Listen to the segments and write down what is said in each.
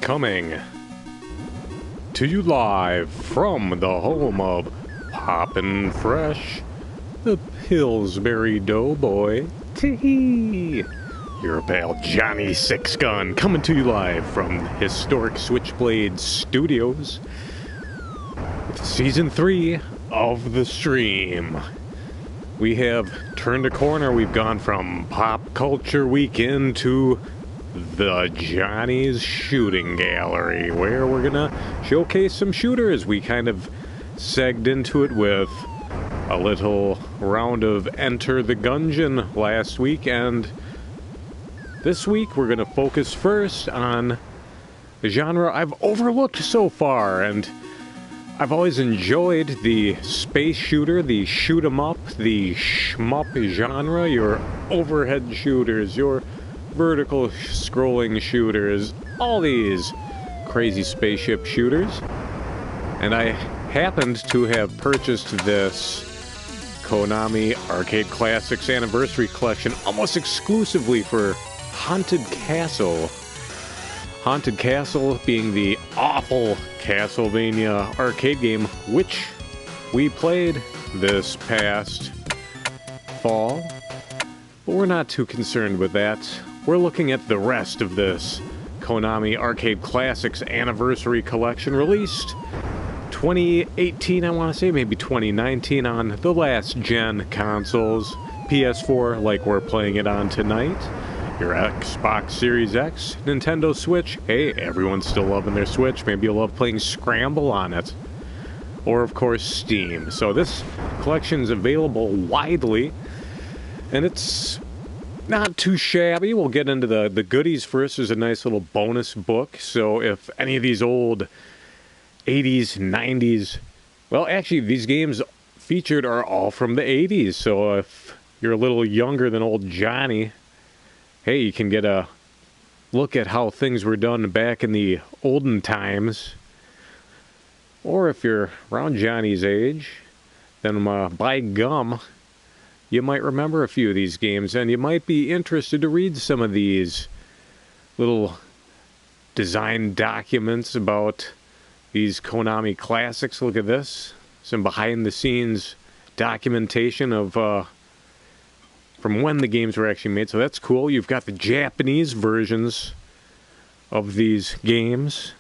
Coming to you live from the home of Poppin' Fresh, the Pillsbury Doughboy. Tee-hee! Your pal Johnny Sixgun coming to you live from historic Switchblade Studios with Season 3 of the stream. We have turned a corner. We've gone from Pop Culture Weekend to the Johnny's Shooting Gallery, where we're gonna showcase some shooters. We kind of segged into it with a little round of Enter the Gungeon last week, and this week we're gonna focus first on the genre I've overlooked so far, and I've always enjoyed the space shooter, the shoot 'em up, the shmup genre, your overhead shooters, your vertical scrolling shooters, all these crazy spaceship shooters. And I happened to have purchased this Konami Arcade Classics Anniversary Collection almost exclusively for Haunted Castle. Haunted Castle being the awful Castlevania arcade game, which we played this past fall. But we're not too concerned with that. We're looking at the rest of this Konami Arcade Classics Anniversary Collection, released 2018, I want to say, maybe 2019, on the last gen consoles. PS4, like we're playing it on tonight. Your Xbox Series X, Nintendo Switch. Hey, everyone's still loving their Switch. Maybe you'll love playing Scramble on it. Or, of course, Steam. So this collection's available widely, and it's not too shabby. We'll get into the goodies first. There's a nice little bonus book. So if any of these old 80s, 90s... Well, actually, these games featured are all from the 80s. So if you're a little younger than old Johnny, hey, you can get a look at how things were done back in the olden times. Or if you're around Johnny's age, then by gum, you might remember a few of these games, and you might be interested to read some of these little design documents about these Konami classics. Look at this. Some behind-the-scenes documentation of from when the games were actually made, so that's cool. You've got the Japanese versions of these games.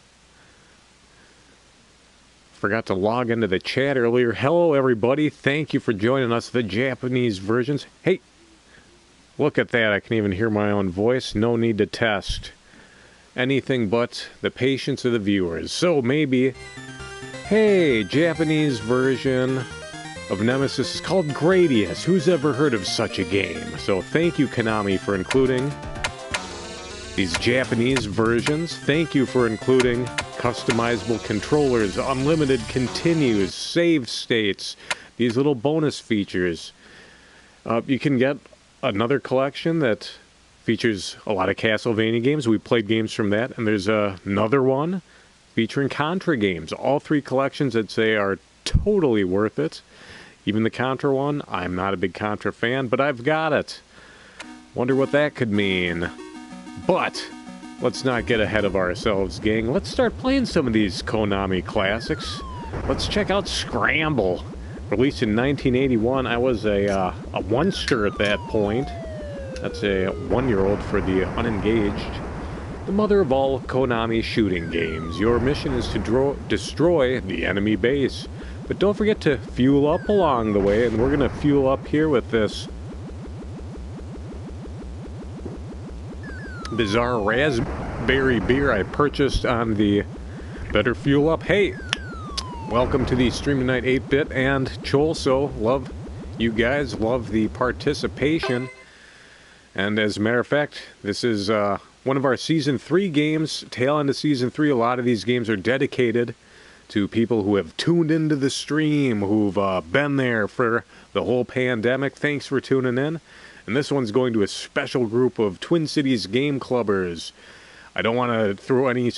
Forgot to log into the chat earlier. Hello, everybody. Thank you for joining us, the Japanese versions. Hey, look at that. I can even hear my own voice. No need to test anything but the patience of the viewers. So maybe, hey, Japanese version of Nemesis is called Gradius. Who's ever heard of such a game? So thank you, Konami, for including these Japanese versions. Thank you for including customizable controllers, unlimited continues, save states, these little bonus features. You can get another collection that features a lot of Castlevania games. We played games from that, and there's another one featuring Contra games. All three collections, I'd say, are totally worth it. Even the Contra one, I'm not a big Contra fan, but I've got it. Wonder what that could mean. But let's not get ahead of ourselves, gang. Let's start playing some of these Konami classics. Let's check out Scramble. Released in 1981. I was a one-ster at that point. That's a one-year-old for the unengaged. The mother of all Konami shooting games. Your mission is to destroy the enemy base. But don't forget to fuel up along the way, and we're going to fuel up here with this bizarre raspberry beer I purchased on the Better Fuel Up. Hey, welcome to the Stream Tonight 8-Bit and Cholso. Love you guys, love the participation. And as a matter of fact, this is one of our Season 3 games, tail end of Season 3. A lot of these games are dedicated to people who have tuned into the stream, who've been there for the whole pandemic. Thanks for tuning in. And this one's going to a special group of Twin Cities game clubbers. I don't want to throw any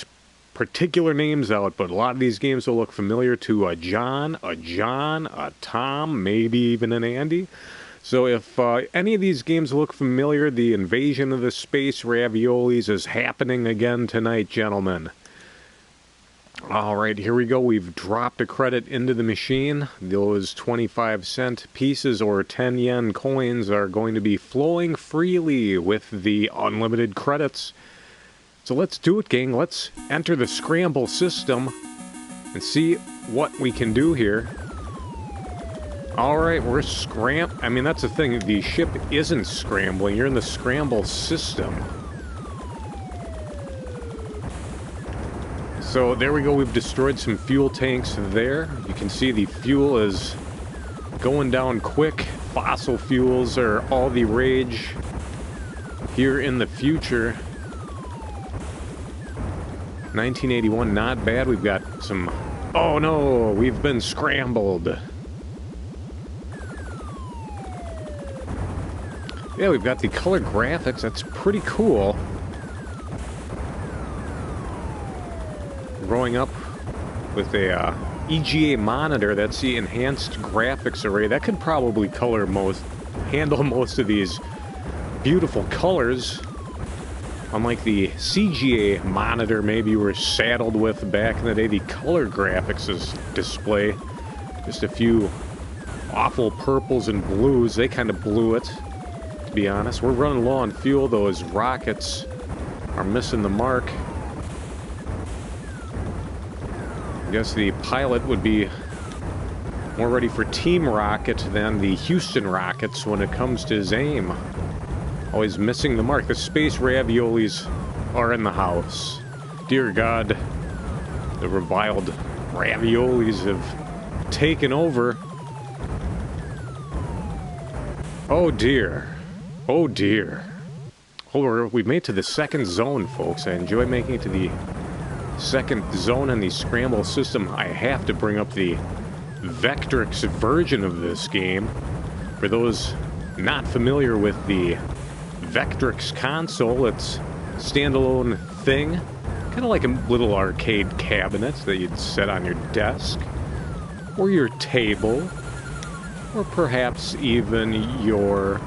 particular names out, but a lot of these games will look familiar to a John, a Tom, maybe even an Andy. So if any of these games look familiar, the invasion of the space raviolis is happening again tonight, gentlemen. Alright, here we go. We've dropped a credit into the machine. Those 25-cent pieces or 10 yen coins are going to be flowing freely with the unlimited credits. So let's do it, gang. Let's enter the scramble system and see what we can do here. Alright, we're I mean, that's the thing. The ship isn't scrambling. You're in the scramble system. So there we go, we've destroyed some fuel tanks there. You can see the fuel is going down quick. Fossil fuels are all the rage here in the future. 1981, not bad. We've got some... Oh no, we've been scrambled. Yeah, we've got the color graphics. That's pretty cool. Growing up with a EGA monitor, that's the enhanced graphics array. That could probably handle most of these beautiful colors. Unlike the CGA monitor maybe you were saddled with back in the day, the color graphics display. Just a few awful purples and blues. They kind of blew it, to be honest. We're running low on fuel. Those rockets are missing the mark. I guess the pilot would be more ready for Team Rocket than the Houston Rockets when it comes to his aim. Always missing the mark. The space raviolis are in the house. Dear God, the reviled raviolis have taken over. Oh dear. Oh dear. Oh, we've made it to the second zone, folks. I enjoy making it to the second zone in the scramble system. I have to bring up the Vectrix version of this game. For those not familiar with the Vectrix console, it's a standalone thing, kind of like a little arcade cabinet that you'd set on your desk, or your table, or perhaps even your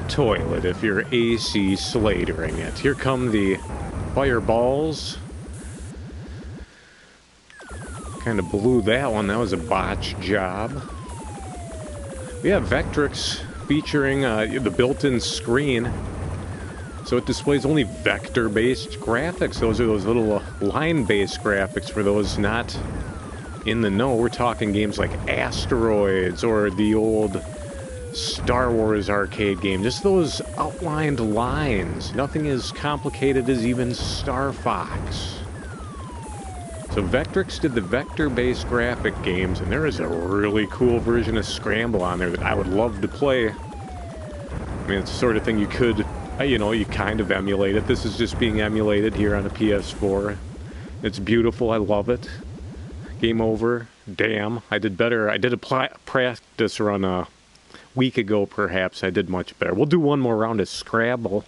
toilet if you're AC slatering it. Here come the fireballs. Kind of blew that one. That was a botch job. We have Vectrix featuring the built-in screen. So it displays only vector-based graphics. Those are those little line-based graphics for those not in the know. We're talking games like Asteroids or the old Star Wars arcade game. Just those outlined lines. Nothing as complicated as even Star Fox. So Vectrix did the vector-based graphic games, and there is a really cool version of Scramble on there that I would love to play. I mean, it's the sort of thing you could, you know, you kind of emulate it. This is just being emulated here on a PS4. It's beautiful. I love it. Game over. Damn. I did better. I did a practice run a week ago, perhaps. I did much better. We'll do one more round of Scramble.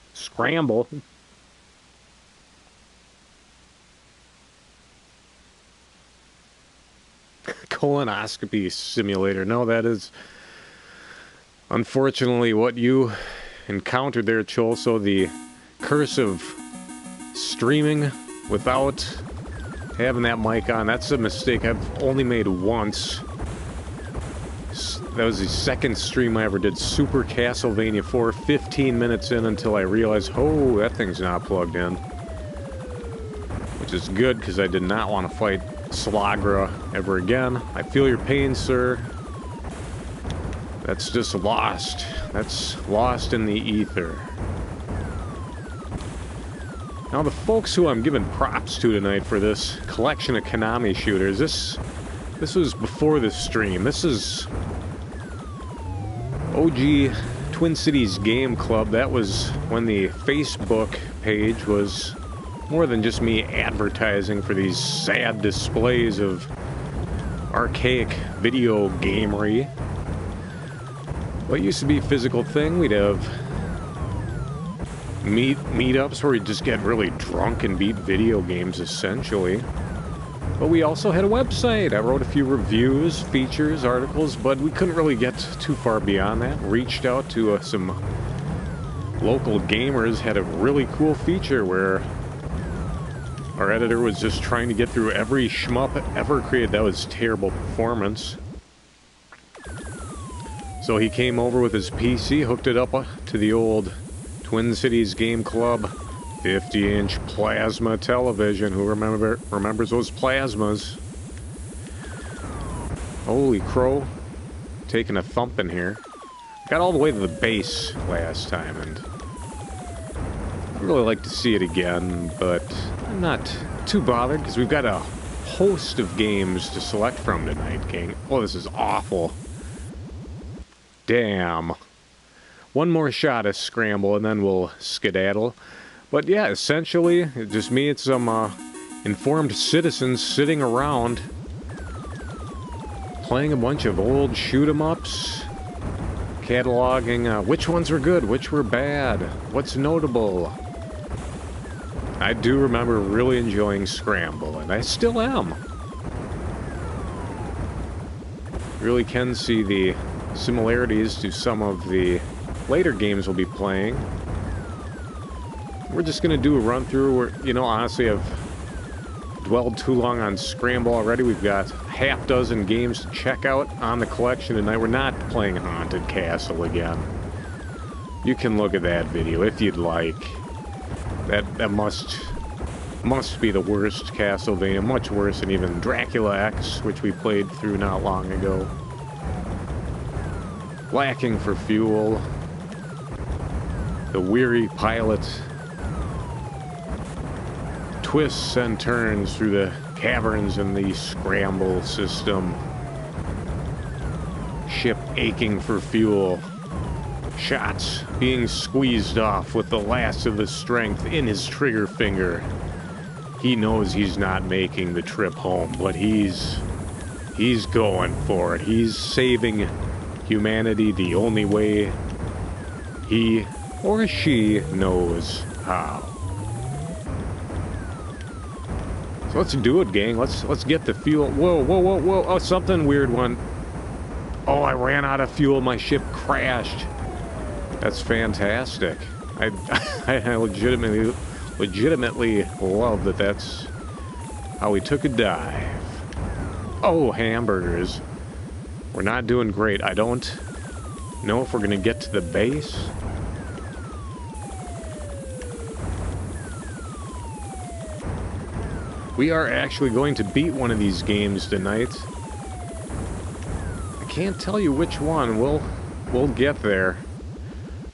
Colonoscopy simulator. No, that is unfortunately what you encountered there, Chol. So the curse of streaming without having that mic on, that's a mistake I've only made once. That was the second stream I ever did. Super Castlevania 4, 15 minutes in until I realized, oh, that thing's not plugged in. Which is good, because I did not want to fight Slagra ever again. I feel your pain, sir. That's just lost. That's lost in the ether. Now the folks who I'm giving props to tonight for this collection of Konami shooters, this was before the stream. This is OG Twin Cities Game Club. That was when the Facebook page was more than just me advertising for these sad displays of archaic video gamery. What used to be a physical thing, we'd have meetups where we'd just get really drunk and beat video games, essentially. But we also had a website. I wrote a few reviews, features, articles, but we couldn't really get too far beyond that. Reached out to some local gamers, had a really cool feature where Our editor was just trying to get through every shmup ever created. That was terrible performance. So he came over with his PC, hooked it up to the old Twin Cities Game Club 50-inch plasma television. Who remembers those plasmas? Holy crow. Taking a thump in here. Got all the way to the base last time, and I'd really like to see it again, but I'm not too bothered because we've got a host of games to select from tonight, gang. Oh, this is awful. Damn. One more shot of Scramble and then we'll skedaddle. But yeah, essentially, just me and some informed citizens sitting around playing a bunch of old shoot-em-ups, cataloging which ones were good, which were bad, what's notable. I do remember really enjoying Scramble, and I still am. Really can see the similarities to some of the later games we'll be playing. We're just going to do a run-through. You know, honestly, I've dwelled too long on Scramble already. We've got half dozen games to check out on the collection tonight. We're not playing Haunted Castle again. You can look at that video if you'd like. That must be the worst Castlevania, much worse than even Dracula X, which we played through not long ago. Lacking for fuel. The weary pilot twists and turns through the caverns in the Scramble system. Ship aching for fuel. Shots being squeezed off with the last of the strength in his trigger finger. He knows he's not making the trip home, but he's going for it. He's saving humanity the only way he or she knows how. So let's do it, gang. Let's get the fuel. Whoa, whoa, whoa, whoa. Oh, something weird went. Oh, I ran out of fuel. My ship crashed. That's fantastic. I legitimately love that that's how we took a dive. Oh, hamburgers. We're not doing great. I don't know if we're going to get to the base. We are actually going to beat one of these games tonight. I can't tell you which one. We'll get there.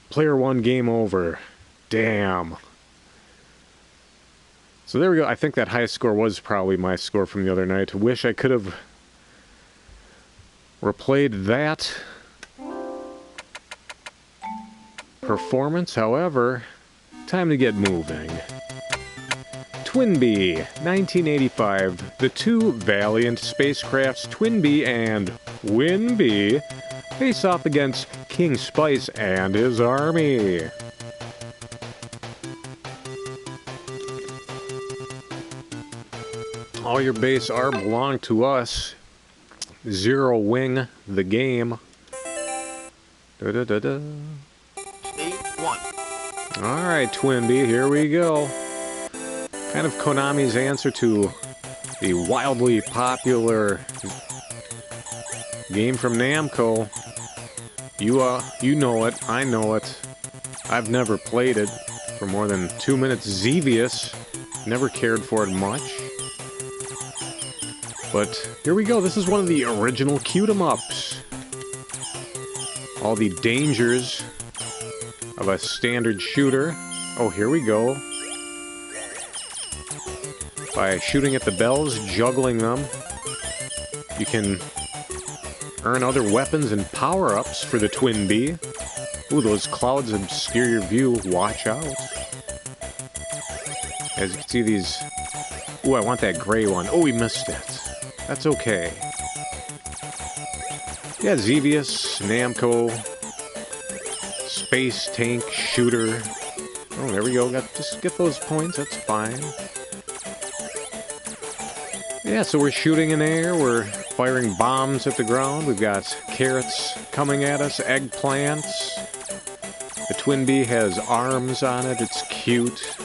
Player 1 game over. Damn. So there we go. I think that high score was probably my score from the other night. Wish I could have replayed that performance. However, time to get moving. Twinbee, 1985. The two valiant spacecrafts, Twinbee and Winbee, face off against King Spice and his army. All your base are belong to us. Zero Wing the game. Da-da-da-da. Stage 1. Alright, Twinbee, here we go. Kind of Konami's answer to the wildly popular game from Namco. You know it, I know it. I've never played it for more than 2 minutes. Xevious, never cared for it much. But here we go, this is one of the original Cute-em-ups. All the dangers of a standard shooter. Oh, here we go. By shooting at the bells, juggling them, you can earn other weapons and power-ups for the Twinbee. Ooh, those clouds obscure your view. Watch out. As you can see these... Ooh, I want that gray one. Oh, we missed it. That's okay. Yeah, Xevious, Namco, Space Tank Shooter. Oh, there we go. Just get those points. That's fine. Yeah, so we're shooting in air, we're firing bombs at the ground, we've got carrots coming at us, eggplants. The Twinbee has arms on it, it's cute.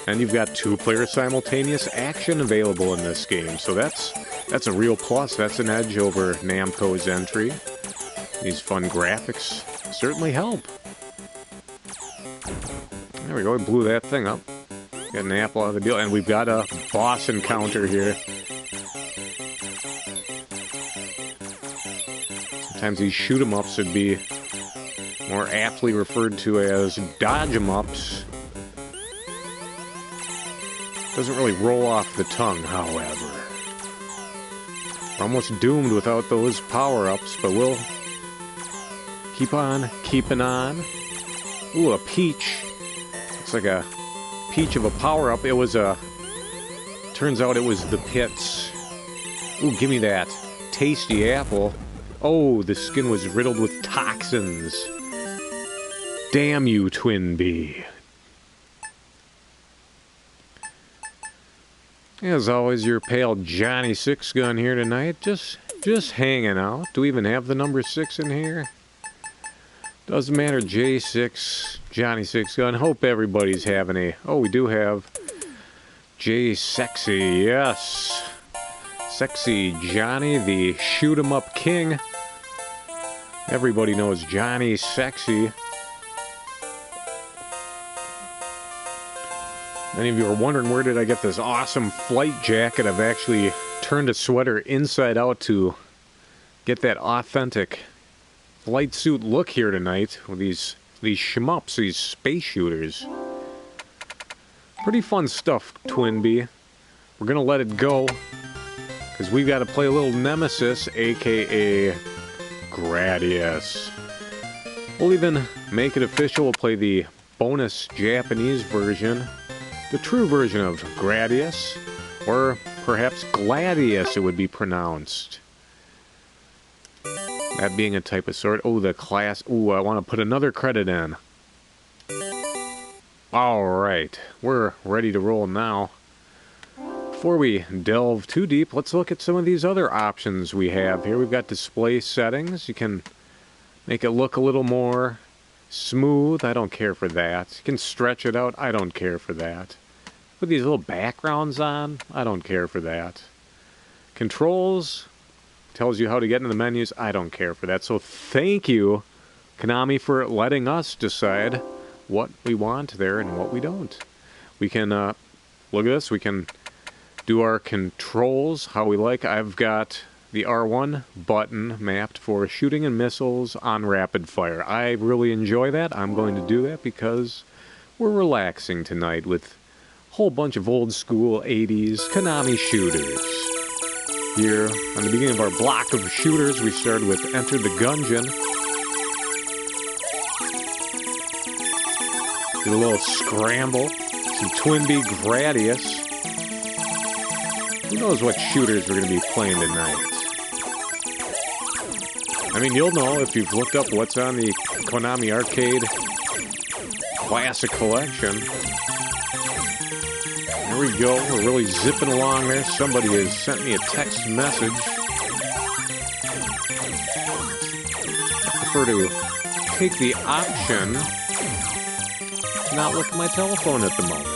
And you've got 2-player simultaneous action available in this game, so that's a real plus. That's an edge over Namco's entry. These fun graphics certainly help. There we go, we blew that thing up. Got an apple out of the deal, and we've got a boss encounter here. Sometimes these shoot-em-ups would be more aptly referred to as dodge-em-ups. Doesn't really roll off the tongue, however. We're almost doomed without those power-ups, but we'll keep on keeping on. Ooh, a peach. Looks like a peach of a power-up. It was a... Turns out it was the pits. Ooh, give me that tasty apple. Oh, the skin was riddled with toxins. Damn you, Twin Bee. As always, your pal Johnny Sixgun here tonight. Just hanging out. Do we even have the number 6 in here? Doesn't matter, J6, Johnny Sixgun. Hope everybody's having a... Oh, we do have J Sexy, yes. Sexy Johnny, the shoot-em-up king. Everybody knows Johnny Sexy. Many of you are wondering, where did I get this awesome flight jacket? I've actually turned a sweater inside out to get that authentic flight suit look here tonight with these shmups, these space shooters. Pretty fun stuff, Twin Bee. We're gonna let it go because we've got to play a little Nemesis, aka Gradius. We'll even make it official. We'll play the bonus Japanese version, the true version of Gradius, or perhaps Gladius it would be pronounced. That being a type of sword. Oh, the class. Ooh, I want to put another credit in. Alright, we're ready to roll now. Before we delve too deep, let's look at some of these other options we have here. We've got display settings. You can make it look a little more smooth. I don't care for that. You can stretch it out. I don't care for that. Put these little backgrounds on. I don't care for that. Controls tells you how to get into the menus. I don't care for that. So thank you, Konami, for letting us decide what we want there and what we don't. We can, look at this, we can do our controls how we like. I've got the R1 button mapped for shooting and missiles on rapid fire. I really enjoy that. I'm going to do that because we're relaxing tonight with a whole bunch of old school 80s Konami shooters. Here, on the beginning of our block of shooters, we started with Enter the Gungeon. Did a little scramble. Some Twin Bee Gradius. Who knows what shooters we're going to be playing tonight? I mean, you'll know if you've looked up what's on the Konami Arcade Classic Collection. There we go. We're really zipping along there. Somebody has sent me a text message. I prefer to take the option to not look at my telephone at the moment.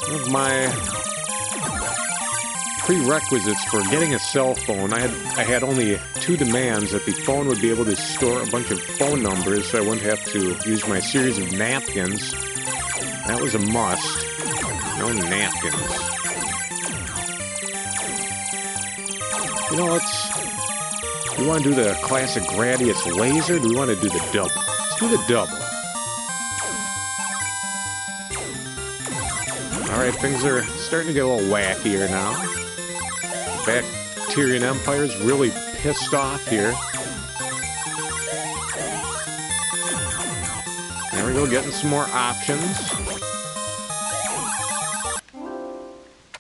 One of my prerequisites for getting a cell phone, I had only 2 demands: that the phone would be able to store a bunch of phone numbers so I wouldn't have to use my series of napkins. That was a must. No napkins. You know, do we want to do the classic Gradius laser, or do we want to do the double? Let's do the double. Alright, things are starting to get a little wackier now. Bacterian Empire's really pissed off here. There we go, getting some more options.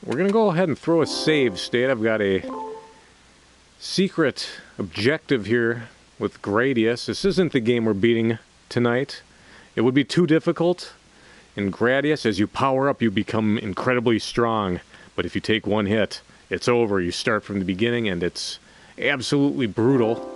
We're going to go ahead and throw a save state. I've got a secret objective here with Gradius. This isn't the game we're beating tonight. It would be too difficult. In Gradius, as you power up, you become incredibly strong. But if you take one hit, it's over. You start from the beginning, and it's absolutely brutal.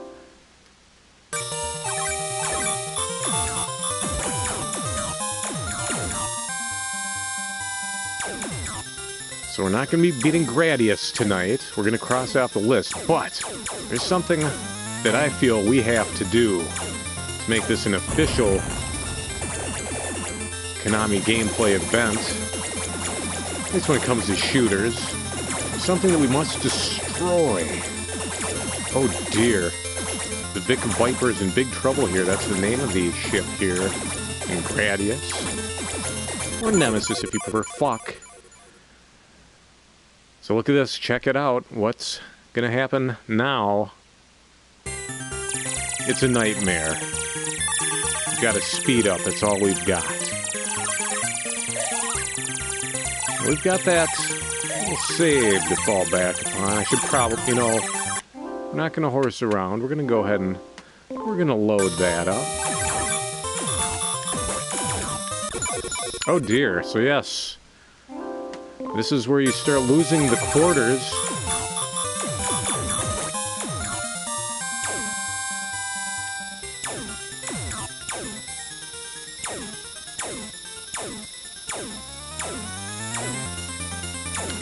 So we're not going to be beating Gradius tonight. We're going to cross off the list. But there's something that I feel we have to do to make this an official Konami gameplay event. At least when it comes to shooters. Something that we must destroy. Oh dear. The Vic Viper's in big trouble here. That's the name of the ship here in Gradius. Or Nemesis if you prefer. Fuck. So look at this. Check it out. What's gonna happen now? It's a nightmare. We've got to speed up. That's all we've got. We've got that little save to fall back upon. I should probably, you know, we're not going to horse around. We're going to go ahead and we're going to load that up. Oh dear. So yes, this is where you start losing the quarters.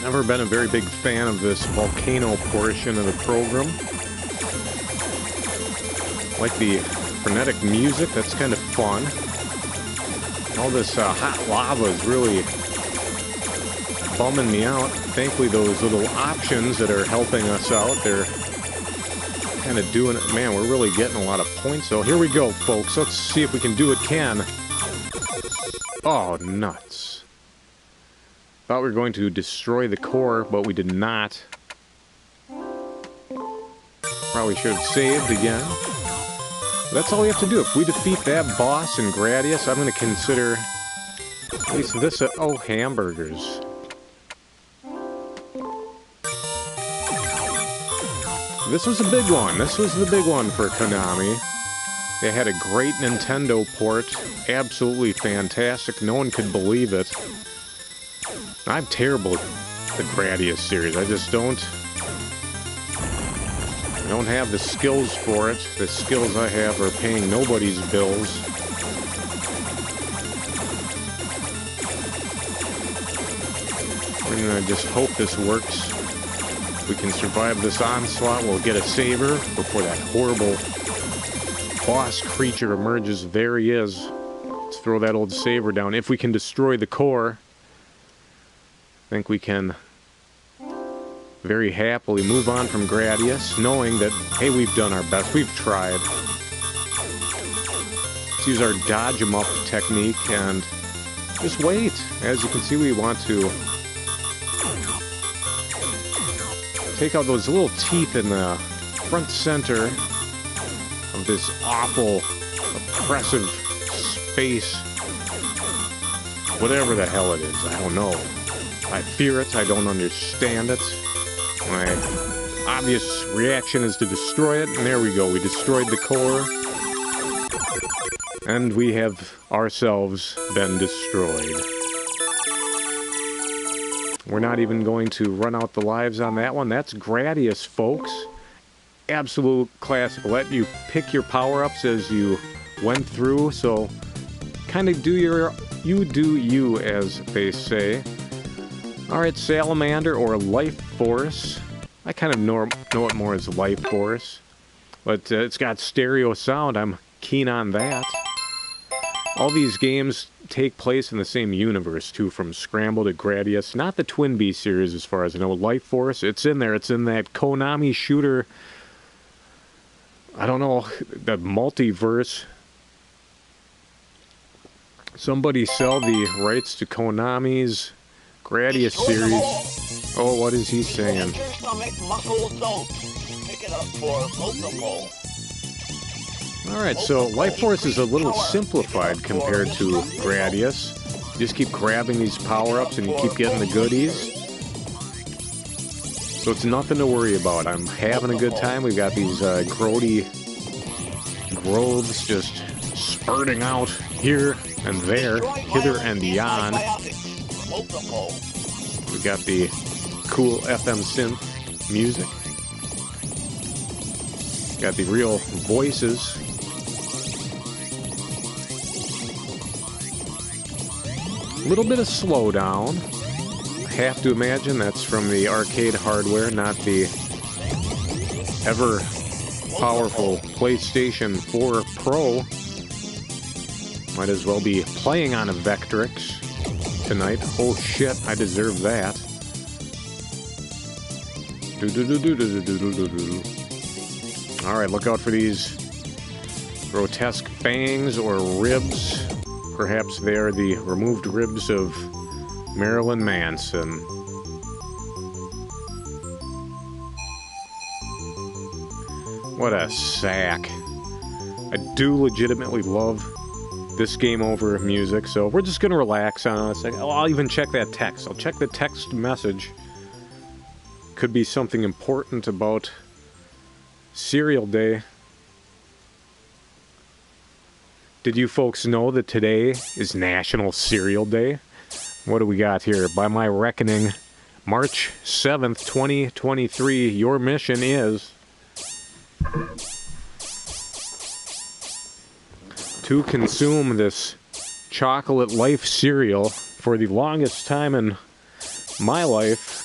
Never been a very big fan of this volcano portion of the program. Like the frenetic music, that's kind of fun. All this hot lava is really bumming me out. Thankfully, those little options that are helping us out, they're kind of doing it. Man, we're really getting a lot of points, though. Here we go, folks. Let's see if we can do it, Ken. Oh, nuts. Thought we were going to destroy the core, but we did not. Probably should have saved again. That's all we have to do. If we defeat that boss in Gradius, I'm going to consider at least this oh, hamburgers. This was a big one. This was the big one for Konami. They had a great Nintendo port. Absolutely fantastic. No one could believe it. I'm terrible at the Gradius series. I just don't have the skills for it. The skills I have are paying nobody's bills. We're gonna just hope this works. If we can survive this onslaught, we'll get a saver before that horrible boss creature emerges. There he is. Let's throw that old saver down. If we can destroy the core, I think we can very happily move on from Gradius, knowing that, hey, we've done our best. We've tried. Let's use our dodge 'em up technique and just wait. As you can see, we want to take out those little teeth in the front center of this awful, oppressive space. Whatever the hell it is, I don't know. I fear it, I don't understand it. My obvious reaction is to destroy it, and there we go, we destroyed the core. And we have ourselves been destroyed. We're not even going to run out the lives on that one. That's Gradius, folks. Absolute classic. Let you pick your power-ups as you went through, so kind of do you, as they say. Alright, Salamander or Life Force. I kind of know it more as Life Force. But it's got stereo sound. I'm keen on that. All these games take place in the same universe, too, from Scramble to Gradius. Not the Twin Bee series, as far as I know. Life Force, it's in there. It's in that Konami shooter. I don't know, the multiverse. Somebody sell the rights to Konami's Gradius series. Oh, what is he saying? Alright, so Life Force is a little simplified compared to Gradius. You just keep grabbing these power-ups and you keep getting the goodies. So it's nothing to worry about. I'm having a good time. We've got these grody groves just spurting out here and there, hither and yon. We got the cool FM synth music. Got the real voices. A little bit of slowdown. have to imagine that's from the arcade hardware, not the ever powerful PlayStation 4 Pro. Might as well be playing on a Vectrix tonight. Oh shit, I deserve that. Alright, look out for these grotesque fangs or ribs. Perhaps they are the removed ribs of Marilyn Manson. What a sack. I do legitimately love this game over music, so we're just gonna relax on it. I'll even check that text. I'll check the text message. Could be something important about Cereal Day. Did you folks know that today is National Cereal Day? What do we got here? By my reckoning, March 7th, 2023, your mission is to consume this Chocolate Life cereal. For the longest time in my life,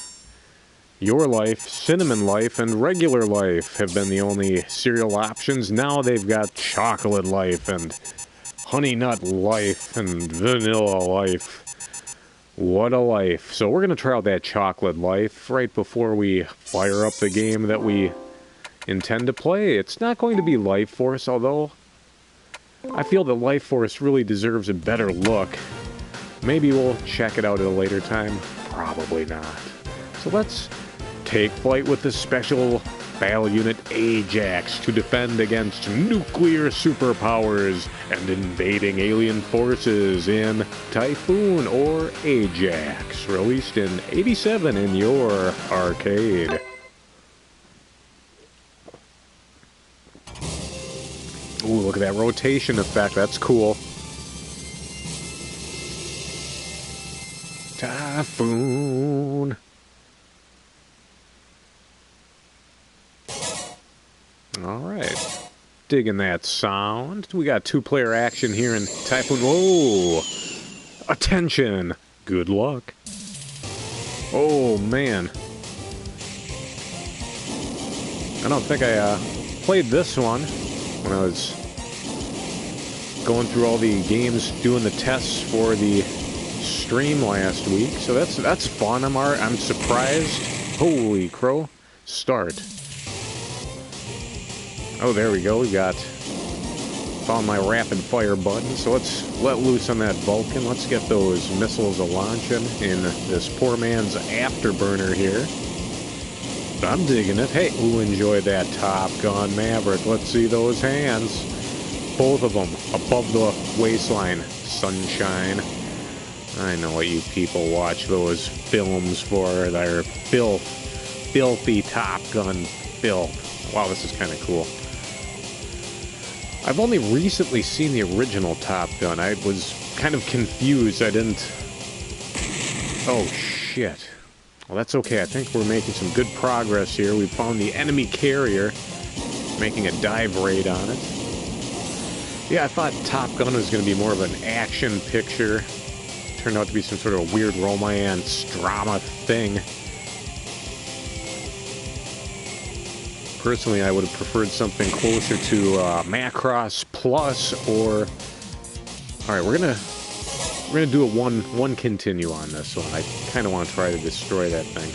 your life, Cinnamon Life, and Regular Life have been the only cereal options. Now they've got Chocolate Life and Honey Nut Life and Vanilla Life. What a life. So we're going to try out that Chocolate Life right before we fire up the game that we intend to play. It's not going to be Life Force, although I feel that Life Force really deserves a better look. Maybe we'll check it out at a later time. Probably not. So let's take flight with the special battle unit Ajax to defend against nuclear superpowers and invading alien forces in Typhoon or Ajax, released in '87 in your arcade. Ooh, look at that rotation effect. That's cool. Typhoon. Alright. Digging that sound. We got two-player action here in Typhoon. Whoa! Attention! Good luck. Oh, man. I don't think I played this one when I was going through all the games, doing the tests for the stream last week. So that's fun. I'm surprised. Holy crow. Start. Oh, there we go. We got... Found my rapid fire button. So let's let loose on that Vulcan. Let's get those missiles a-launching in this poor man's afterburner here. I'm digging it. Hey, who enjoyed that Top Gun Maverick? Let's see those hands. Both of them above the waistline. Sunshine. I know what you people watch those films for. They're filthy Top Gun filth. Wow, this is kind of cool. I've only recently seen the original Top Gun. I was kind of confused. I didn't... Oh, shit. Well, that's okay. I think we're making some good progress here. We found the enemy carrier, making a dive raid on it. Yeah, I thought Top Gun was going to be more of an action picture. Turned out to be some sort of weird romance drama thing. Personally, I would have preferred something closer to Macross Plus or... Alright, we're gonna do a one continue on this one. I kind of want to try to destroy that thing.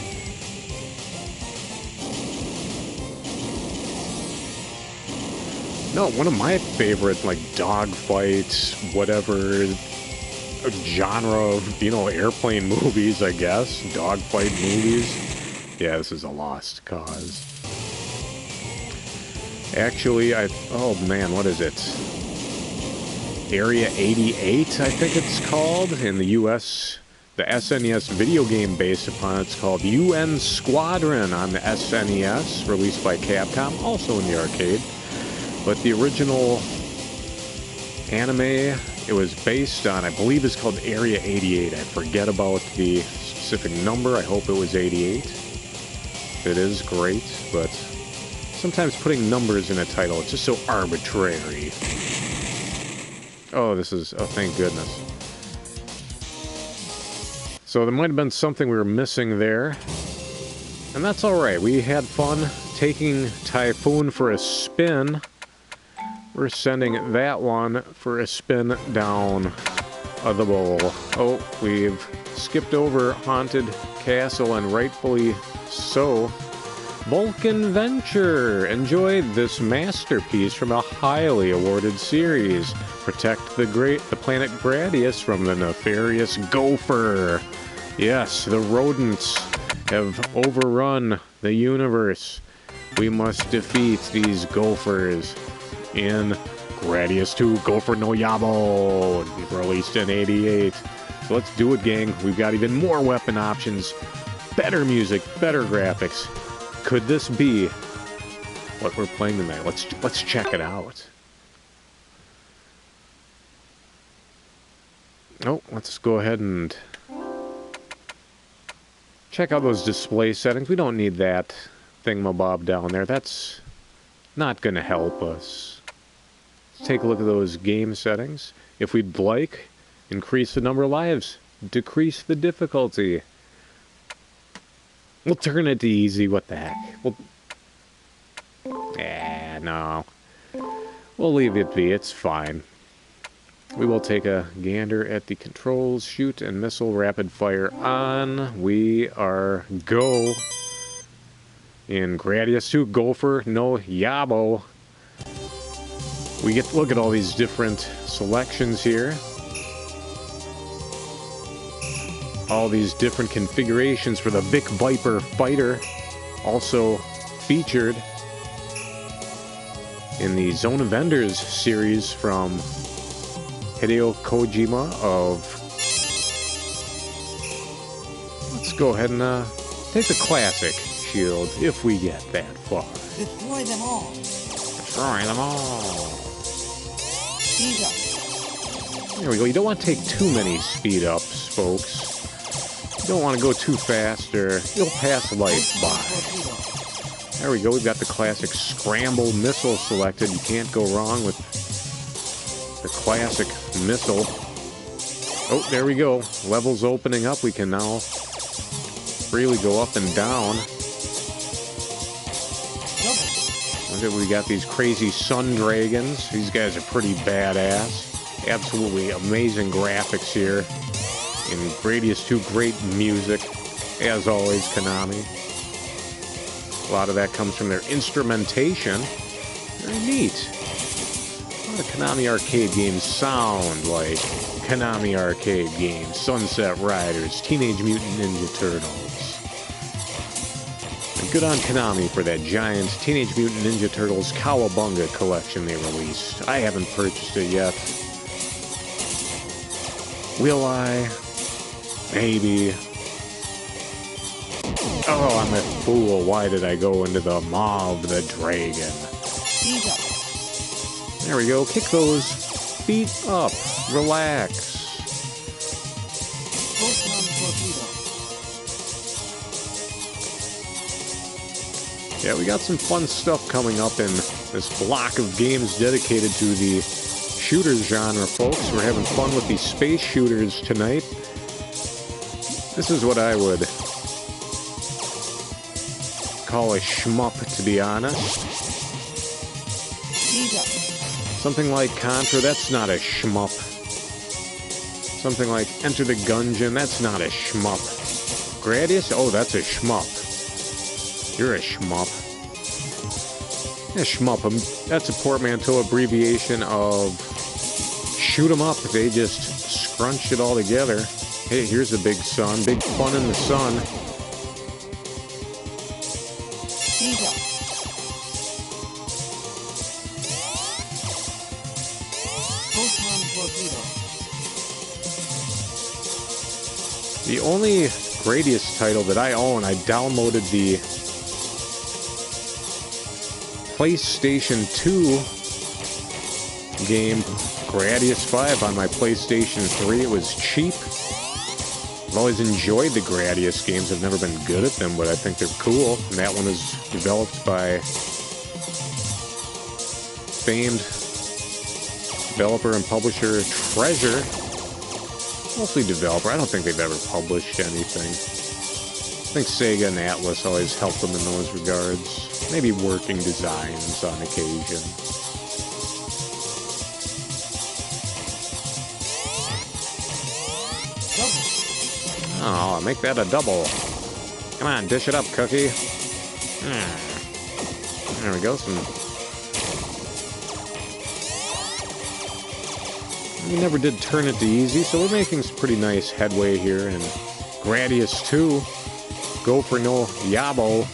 No, one of my favorite, like, dogfights, whatever genre of, airplane movies, I guess. Dogfight movies. Yeah, this is a lost cause. Actually, oh man, what is it? Area 88, I think it's called. In the US, the SNES video game based upon it's called UN Squadron on the SNES, released by Capcom, also in the arcade. But the original anime it was based on, I believe it's called Area 88. I forget about the specific number. I hope it was 88. If it is, great, but sometimes putting numbers in a title, it's just so arbitrary. Oh, thank goodness. So there might have been something we were missing there. And that's alright. We had fun taking Typhoon for a spin. We're sending that one for a spin down the bowl. Oh, we've skipped over Haunted Castle, and rightfully so. Vulcan Venture! Enjoy this masterpiece from a highly awarded series. Protect the planet Gradius from the nefarious Gopher. Yes, the rodents have overrun the universe. We must defeat these Gophers in Gradius 2 Gopher no Yabo, released in '88. So let's do it, gang. We've got even more weapon options, better music, better graphics. Could this be what we're playing tonight? Let's check it out. Oh, let's go ahead and check out those display settings. We don't need that thingamabob down there. That's not going to help us. Let's take a look at those game settings. If we'd like, increase the number of lives, decrease the difficulty. We'll turn it to easy. What the heck? No. We'll leave it be. It's fine. We will take a gander at the controls. Shoot and missile rapid fire on. We are go. In Gradius 2 Gopher no Yabo. We get to look at all these different selections here. All these different configurations for the Vic Viper fighter. Also featured in the Zone of Enders series from Hideo Kojima of... Let's go ahead and take the classic shield, if we get that far. Destroy them all. Destroy them all. Speed up. There we go. You don't want to take too many speed ups, folks. You don't want to go too fast or you'll pass life by. There we go. We've got the classic scramble missile selected. You can't go wrong with the classic missile. Oh, there we go. Levels opening up. We can now freely go up and down. We got these crazy sun dragons. These guys are pretty badass. Absolutely amazing graphics here. In Gradius 2, great music. As always, Konami. A lot of that comes from their instrumentation. Very neat. A lot of Konami arcade games sound like Konami arcade games. Sunset Riders, Teenage Mutant Ninja Turtles. Good on Konami for that giant Teenage Mutant Ninja Turtles Cowabunga collection they released. I haven't purchased it yet. Will I? Maybe. Oh, I'm a fool. Why did I go into the Maw of the Dragon? There we go. Kick those feet up. Relax. Yeah, we got some fun stuff coming up in this block of games dedicated to the shooter genre, folks. We're having fun with these space shooters tonight. This is what I would call a shmup, to be honest. Something like Contra, that's not a shmup. Something like Enter the Gungeon, that's not a shmup. Gradius, oh, that's a shmup. You're a shmup. Yeah, shmup, that's a portmanteau abbreviation of shoot 'em up. They just scrunched it all together. Hey, here's a big sun. Big fun in the sun. The only Gradius title that I own, I downloaded the PlayStation 2 game Gradius 5 on my PlayStation 3. It was cheap. I've always enjoyed the Gradius games. I've never been good at them, but I think they're cool. And that one is developed by famed developer and publisher Treasure. Mostly developer. I don't think they've ever published anything. I think Sega and Atlas always help them in those regards. Maybe working designs on occasion. Oh, make that a double. Come on, dish it up, Cookie. There we go. We never did turn it to easy, so we're making some pretty nice headway here. And Gradius 2, Gopher no Yabo.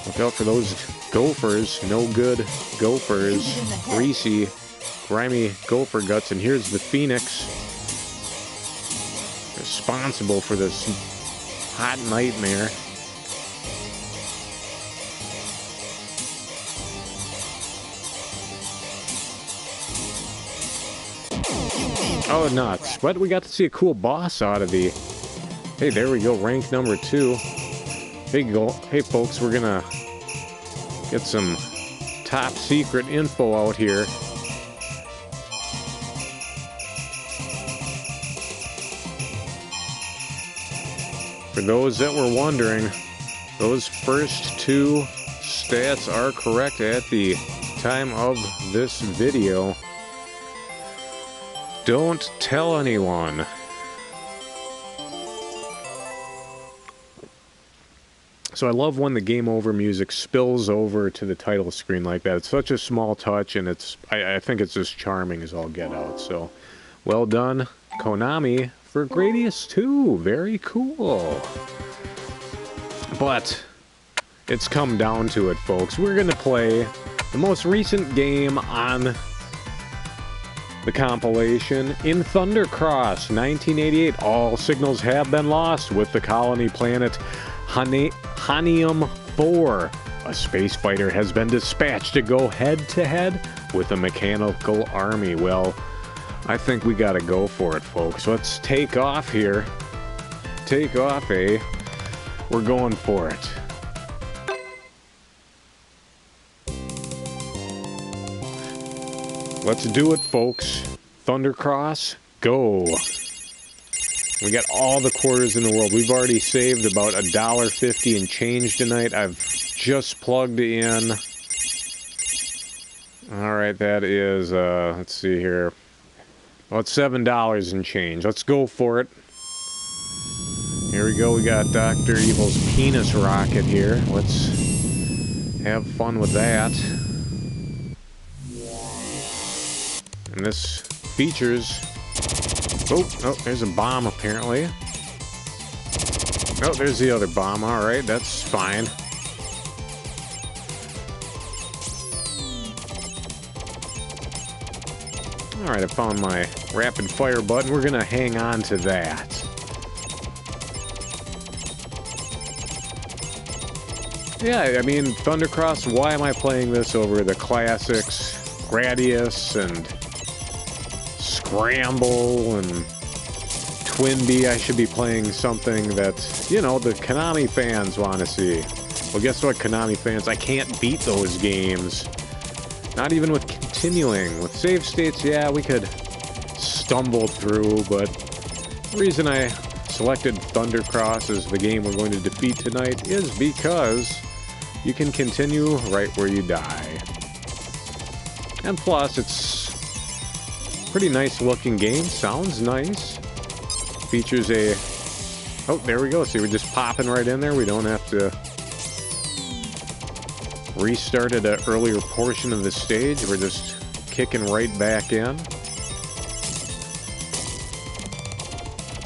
Look out for those gophers, no good gophers. Greasy, grimy gopher guts. And here's the Phoenix, responsible for this hot nightmare. Oh, nuts. But we got to see a cool boss out of the... Hey, there we go, rank number 2. Hey, folks, we're gonna get some top secret info out here. For those that were wondering, those first 2 stats are correct at the time of this video. Don't tell anyone. So I love when the game over music spills over to the title screen like that. It's such a small touch, and I think it's just charming as all get out. So, well done, Konami, for Gradius 2. Very cool. But it's come down to it, folks. We're going to play the most recent game on the compilation in Thundercross 1988. All signals have been lost with the colony planet Hanium 4. A space fighter has been dispatched to go head-to-head with a mechanical army. Well, I think we gotta go for it, folks. Let's take off here. Take off, eh? We're going for it. Let's do it, folks. Thundercross, go. We got all the quarters in the world. We've already saved about $1.50 and change tonight. I've just plugged in. Alright, that is, let's see here. Well, it's $7 and change. Let's go for it. Here we go. We got Dr. Evil's penis rocket here. Let's have fun with that. And this features... Oh, there's a bomb, apparently. Oh, there's the other bomb. Alright, that's fine. Alright, I found my rapid fire button. We're gonna hang on to that. Yeah, I mean, Thundercross, why am I playing this over the classics? Gradius and Scramble and Twinbee. I should be playing something that, you know, the Konami fans want to see. Well, guess what, Konami fans? I can't beat those games. Not even with continuing. With save states, yeah, we could stumble through, but the reason I selected Thundercross as the game we're going to defeat tonight is because you can continue right where you die. And plus, it's pretty nice looking game. Sounds nice. Features a... Oh, there we go. See, we're just popping right in there. We don't have to restart at an earlier portion of the stage. We're just kicking right back in.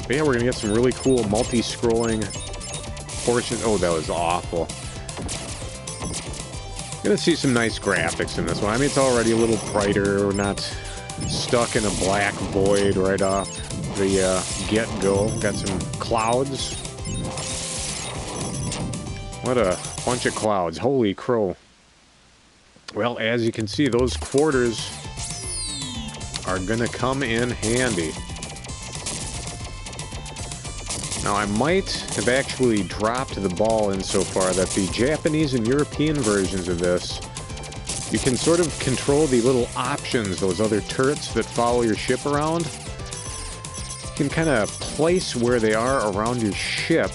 But yeah, we're going to get some really cool multi-scrolling portions. Oh, that was awful. Going to see some nice graphics in this one. I mean, it's already a little brighter. We're not stuck in a black void right off the get-go. Got some clouds. What a bunch of clouds. Holy crow. Well, as you can see, those quarters are gonna come in handy. Now, I might have actually dropped the ball insofar that the Japanese and European versions of this, you can sort of control the little options, those other turrets that follow your ship around. can kind of place where they are around your ship.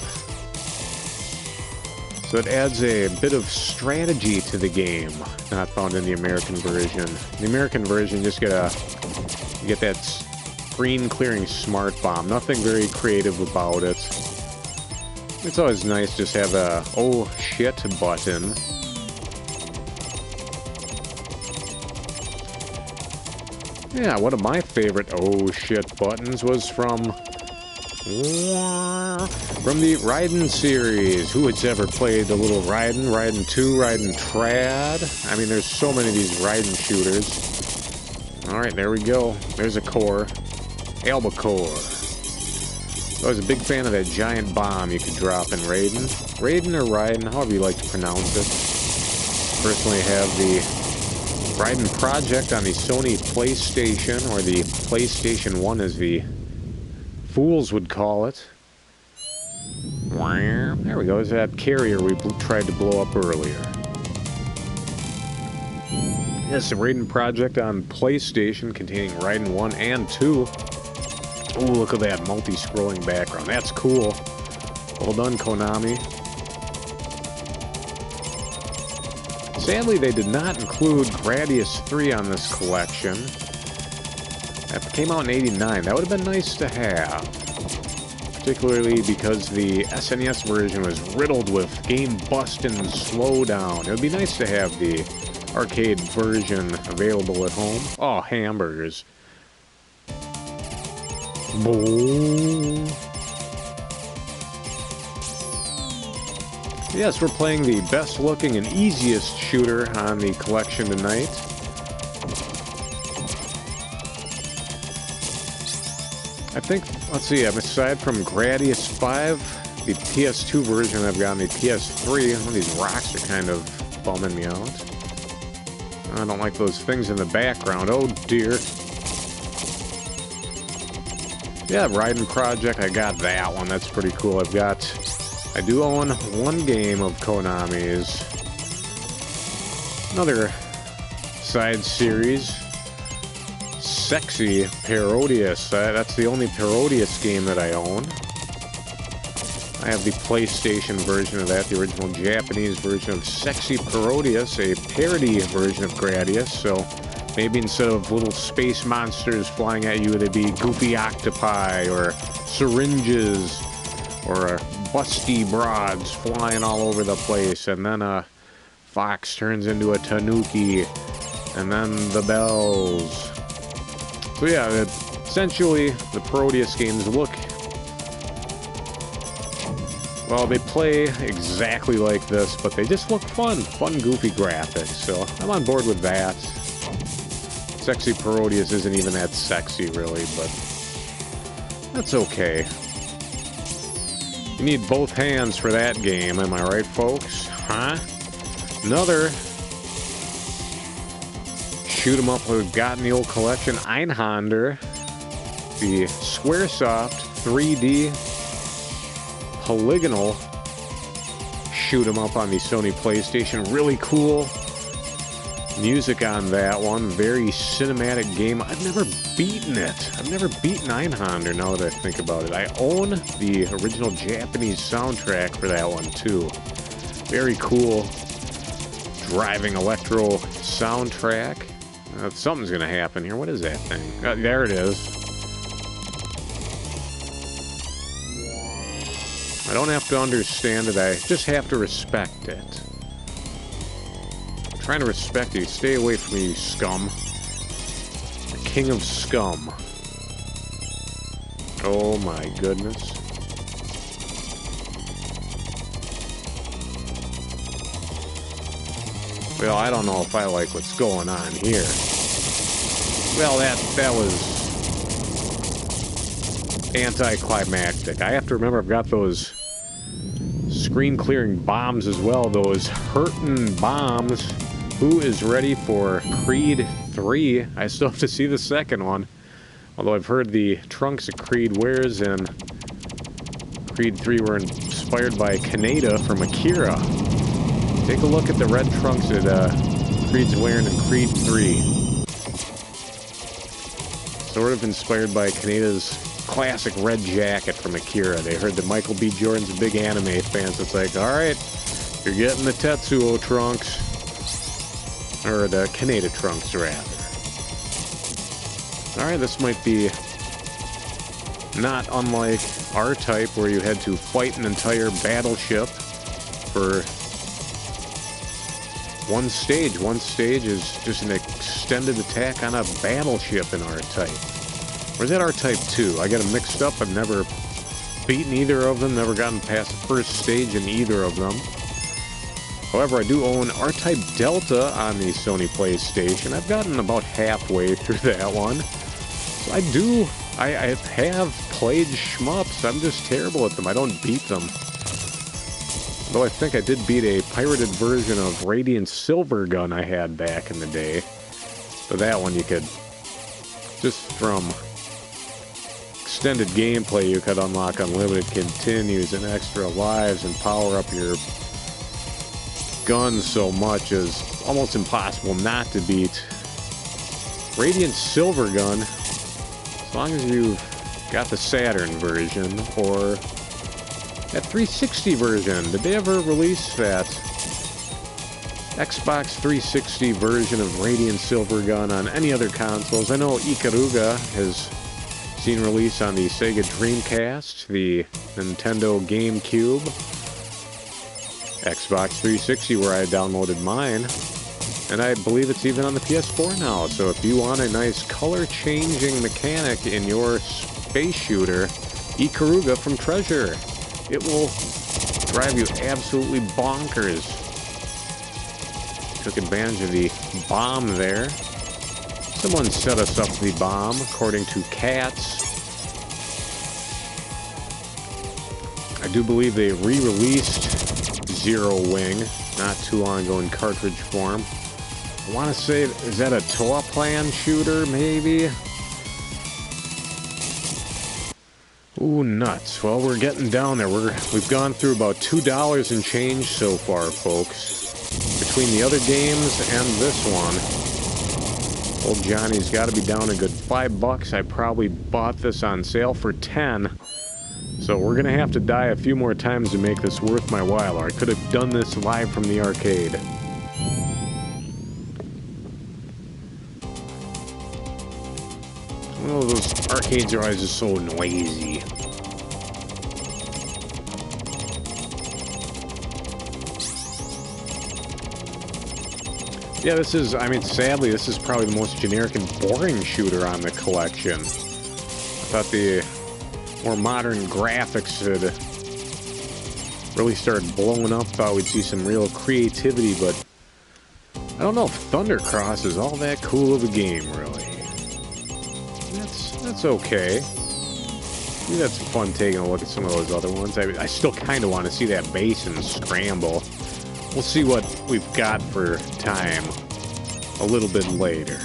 So it adds a bit of strategy to the game, not found in the American version. The American version, you just get that screen clearing smart bomb. Nothing very creative about it. It's always nice just have a oh shit button. Yeah, one of my favorite oh shit buttons was from the Raiden series. Who has ever played the little Raiden, Raiden 2, Raiden Trad? I mean, there's so many of these Raiden shooters. Alright, there we go. There's a core. Albacore. I was a big fan of that giant bomb you could drop in Raiden. Raiden or Raiden, however you like to pronounce it. Personally have the Raiden Project on the Sony PlayStation, or the PlayStation 1 as the fools would call it. There we go, there's that carrier we tried to blow up earlier. Yes, the Raiden Project on PlayStation containing Raiden 1 and 2. Oh, look at that multi-scrolling background. That's cool. Well done, Konami. Sadly, they did not include Gradius 3 on this collection. That came out in '89. That would have been nice to have. Particularly because the SNES version was riddled with game bust and slowdown. It would be nice to have the arcade version available at home. Oh, hamburgers. Boom. Yes, we're playing the best looking and easiest shooter on the collection tonight. I think, let's see, aside from Gradius 5, the PS2 version I've got on the PS3, one of these rocks are kind of bumming me out. I don't like those things in the background. Oh dear. Yeah, Raiden Project, I got that one. That's pretty cool. I do own one game of Konami's. Another side series. Sexy Parodius. That's the only Parodius game that I own. I have the PlayStation version of that, the original Japanese version of Sexy Parodius, a parody version of Gradius, so maybe instead of little space monsters flying at you, they'd be goofy octopi, or syringes, or busty broads flying all over the place, and then a fox turns into a tanuki, and then the bells. So yeah, essentially, the Parodius games look... well, they play exactly like this, but they just look fun. Fun, goofy graphics, so I'm on board with that. Sexy Parodius isn't even that sexy, really, but that's okay. You need both hands for that game, am I right, folks? Huh? Another shoot 'em up we've got in the old collection, Einhander, the Squaresoft 3D polygonal shoot 'em up on the Sony PlayStation. Really cool music on that one. Very cinematic game. I've never beaten it. I've never beaten Einhander now that I think about it. I own the original Japanese soundtrack for that one too. Very cool driving electro soundtrack. Something's gonna happen here. What is that thing? There it is. I don't have to understand it. I just have to respect it. I'm trying to respect you. Stay away from me, you scum. The king of scum. Oh my goodness. Well, I don't know if I like what's going on here. Well, that was anticlimactic. I have to remember I've got those screen-clearing bombs as well, those hurtin' bombs. Who is ready for Creed 3? I still have to see the second one. Although I've heard the trunks that Creed wears in Creed 3 were inspired by Kaneda from Akira. Take a look at the red trunks that Creed's wearing in Creed 3. Sort of inspired by Kaneda's classic red jacket from Akira. They heard that Michael B. Jordan's a big anime fan, so it's like, alright, you're getting the Tetsuo trunks. Or the Kaneda trunks, rather. Alright, this might be not unlike R-Type, where you had to fight an entire battleship for one stage. One stage is just an extended attack on a battleship in R-Type. Or is that R-Type 2? I got them mixed up. I've never beaten either of them, never gotten past the first stage in either of them. However, I do own R-Type Delta on the Sony PlayStation. I've gotten about halfway through that one. So I have played shmups. I'm just terrible at them. I don't beat them. Though I think I did beat a pirated version of Radiant Silvergun I had back in the day. But that one you could, just from extended gameplay, you could unlock unlimited continues and extra lives and power up your guns so much as almost impossible not to beat Radiant Silvergun, as long as you've got the Saturn version or that 360 version. Did they ever release that Xbox 360 version of Radiant Silvergun on any other consoles? I know Ikaruga has seen release on the Sega Dreamcast, the Nintendo GameCube, Xbox 360 where I downloaded mine, and I believe it's even on the PS4 now. So if you want a nice color-changing mechanic in your space shooter, Ikaruga from Treasure. It will drive you absolutely bonkers. Took advantage of the bomb there. Someone set us up the bomb, according to Cats. I do believe they re-released Zero Wing not too long ago in cartridge form. I want to say, is that a Toa Plan shooter, maybe? Ooh, nuts. Well, we're getting down there. We've gone through about $2 and change so far, folks. Between the other games and this one. Old Johnny's got to be down a good $5. I probably bought this on sale for 10. So we're going to have to die a few more times to make this worth my while, or I could have done this live from the arcade. Oh, those arcades are always just so noisy. Yeah, this is, I mean, sadly, this is probably the most generic and boring shooter on the collection. I thought the more modern graphics had really started blowing up. Thought we'd see some real creativity, but I don't know if Thundercross is all that cool of a game, really. That's okay. Maybe that's fun taking a look at some of those other ones. I still kind of want to see that basin scramble. We'll see what we've got for time a little bit later.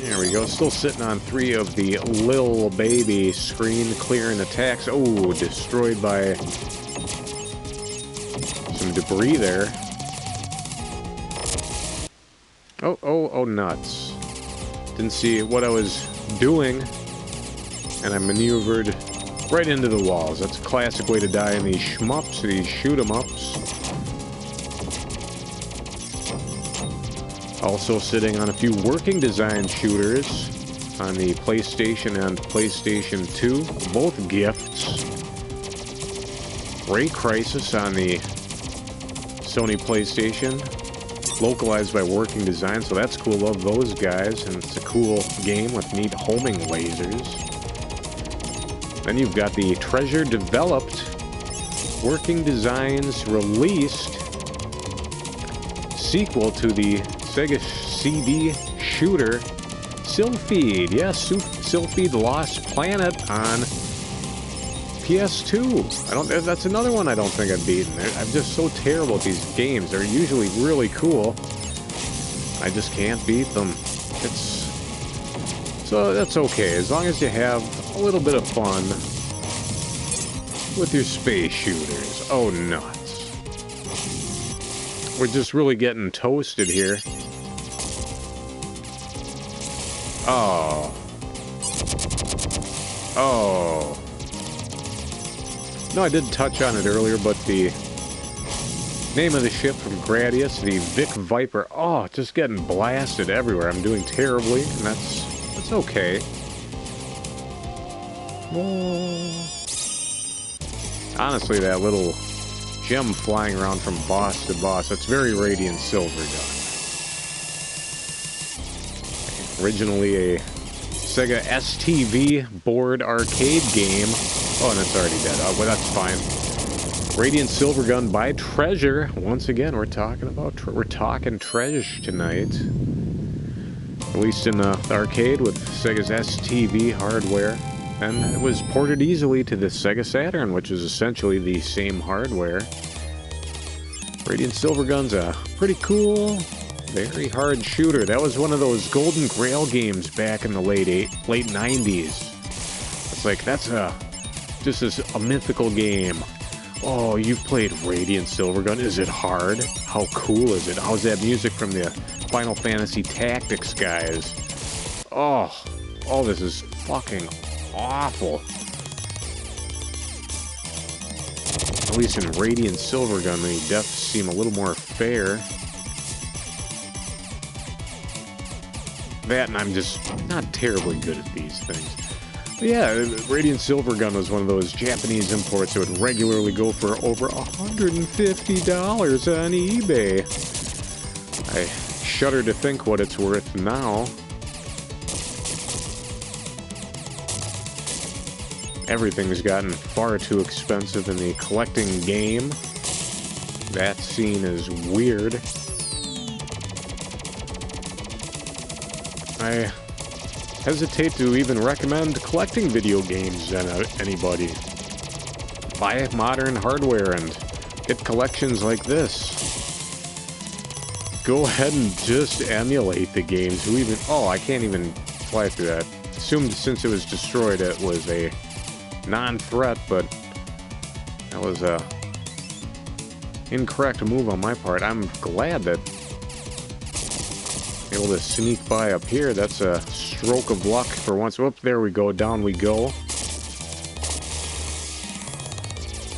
There we go. Still sitting on 3 of the Lil Baby screen clearing attacks. Oh, destroyed by some debris there. Oh, nuts. Didn't see what I was doing, and I maneuvered right into the walls. That's a classic way to die in these shmups, these shoot-em-ups. Also sitting on a few working design shooters on the PlayStation and PlayStation 2. Both gifts. Ray Crisis on the Sony PlayStation. Localized by Working Design, so that's cool. Love those guys, and it's a cool game with neat homing lasers. Then you've got the Treasure developed, Working Designs released sequel to the Sega CD shooter Sylphid. Yes, Sylphid Lost Planet on PS2. That's another one I don't think I've beaten. I'm just so terrible at these games. They're usually really cool. I just can't beat them. So that's okay, as long as you have a little bit of fun with your space shooters. Oh, nuts. We're just really getting toasted here. Oh. Oh. No, I did touch on it earlier, but the name of the ship from Gradius, the Vic Viper. Oh, just getting blasted everywhere. I'm doing terribly, and that's okay. Honestly, that little gem flying around from boss to boss, that's very Radiant Silvergun. Originally a Sega STV board arcade game. Oh, and it's already dead. Oh, well, that's fine. Radiant Silvergun by Treasure. Once again, we're talking Treasure tonight. Released in the arcade with Sega's STV hardware. And it was ported easily to the Sega Saturn, which is essentially the same hardware. Radiant Silvergun's a pretty cool, very hard shooter. That was one of those Golden Grail games back in the late 90s. It's like, that's just a mythical game. Oh, you've played Radiant Silvergun. Is it hard? How cool is it? How's that music from the Final Fantasy Tactics guys? Oh, all this is fucking awful. At least in Radiant Silvergun, the deaths seem a little more fair. That, and I'm just not terribly good at these things. But yeah, Radiant Silvergun was one of those Japanese imports that would regularly go for over $150 on eBay. I shudder to think what it's worth now. Everything's gotten far too expensive in the collecting game. That scene is weird. I hesitate to even recommend collecting video games to anybody. Buy modern hardware and get collections like this. Go ahead and just emulate the games. Who even... Oh, I can't even fly through that. Assumed since it was destroyed it was a non-threat, but that was a incorrect move on my part. I'm glad that I'm able to sneak by up here. That's a stroke of luck for once. Whoop, there we go. Down we go.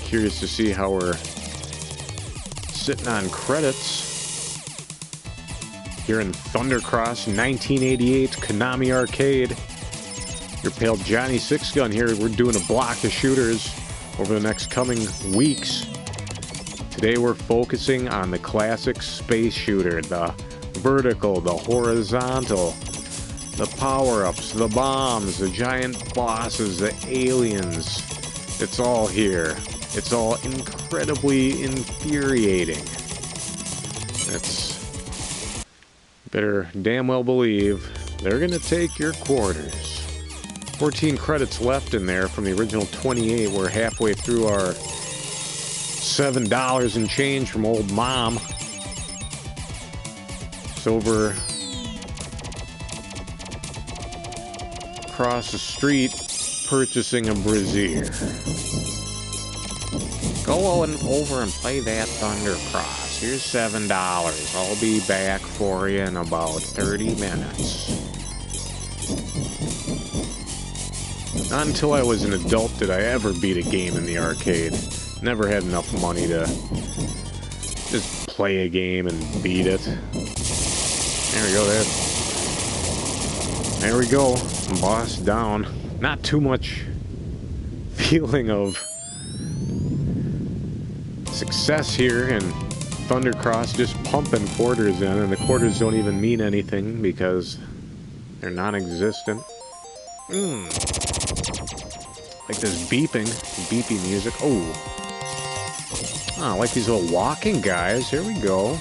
Curious to see how we're sitting on credits. Here in Thundercross 1988 Konami Arcade. Your pale Johnny Sixgun here. We're doing a block of shooters over the next coming weeks. Today we're focusing on the classic space shooter, the vertical, the horizontal, the power-ups, the bombs, the giant bosses, the aliens. It's all here. It's all incredibly infuriating. It's better damn well believe they're gonna take your quarters. 14 credits left in there from the original 28. We're halfway through our $7 and change from old mom. It's over across the street purchasing a brazier. Go on over and play that Thundercross. Here's $7. I'll be back for you in about 30 minutes. Not until I was an adult did I ever beat a game in the arcade. Never had enough money to just play a game and beat it. There we go, there we go. Boss down. Not too much feeling of success here, and Thundercross just pumping quarters in, and the quarters don't even mean anything because they're non-existent. Like this beepy music. Oh, I like these little walking guys. Here we go.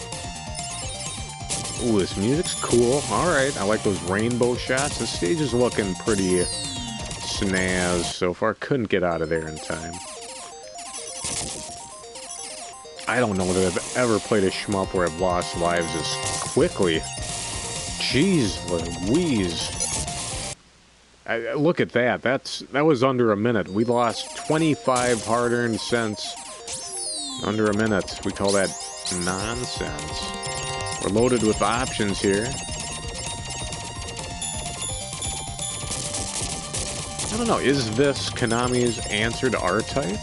Ooh, this music's cool. Alright, I like those rainbow shots. The stage is looking pretty snaz so far. Couldn't get out of there in time. I don't know that I've ever played a shmup where I've lost lives as quickly. Jeez Louise. Look at that. That was under a minute. We lost 25 hard-earned cents under a minute. We call that nonsense. We're loaded with options here. I don't know, is this Konami's answer to R-Type?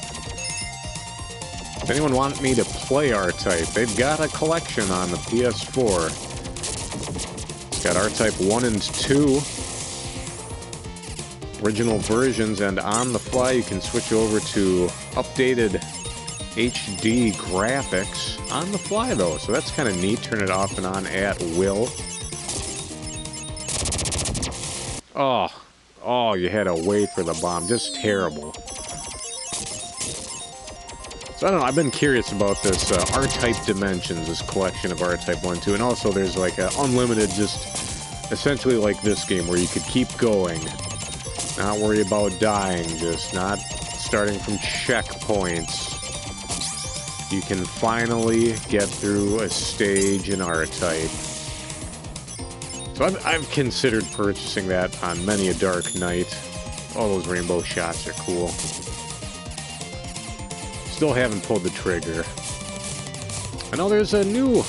If anyone want me to play R-Type, they've got a collection on the PS4. It's got R-Type 1 and 2 original versions, and on the fly you can switch over to updated HD graphics on the fly though, so that's kind of neat. Turn it off and on at will. Oh, you had to wait for the bomb. Just terrible. So I don't know, I've been curious about this R-Type Dimensions, this collection of R-Type 1, 2, and also there's like a unlimited, just essentially like this game where you could keep going. Not worry about dying, just not starting from checkpoints. You can finally get through a stage in R-Type. So I've considered purchasing that on many a dark night. All those rainbow shots are cool. Still haven't pulled the trigger. I know there's a new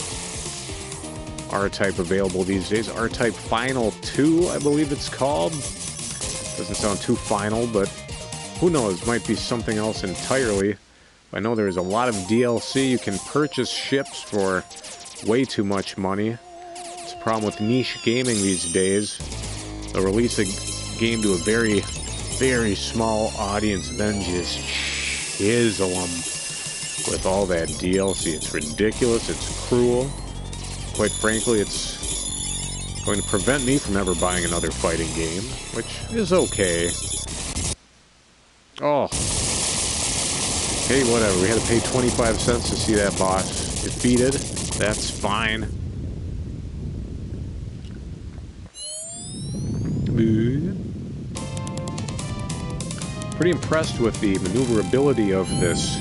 R-Type available these days. R-Type Final 2, I believe it's called. Doesn't sound too final, but who knows? Might be something else entirely. I know there's a lot of DLC. You can purchase ships for way too much money. It's a problem with niche gaming these days. They'll release a game to a very, very small audience, then just chisel them with all that DLC. It's ridiculous. It's cruel. Quite frankly, it's going to prevent me from ever buying another fighting game, which is okay. Oh. Hey, whatever. We had to pay 25 cents to see that boss defeated. That's fine. Pretty impressed with the maneuverability of this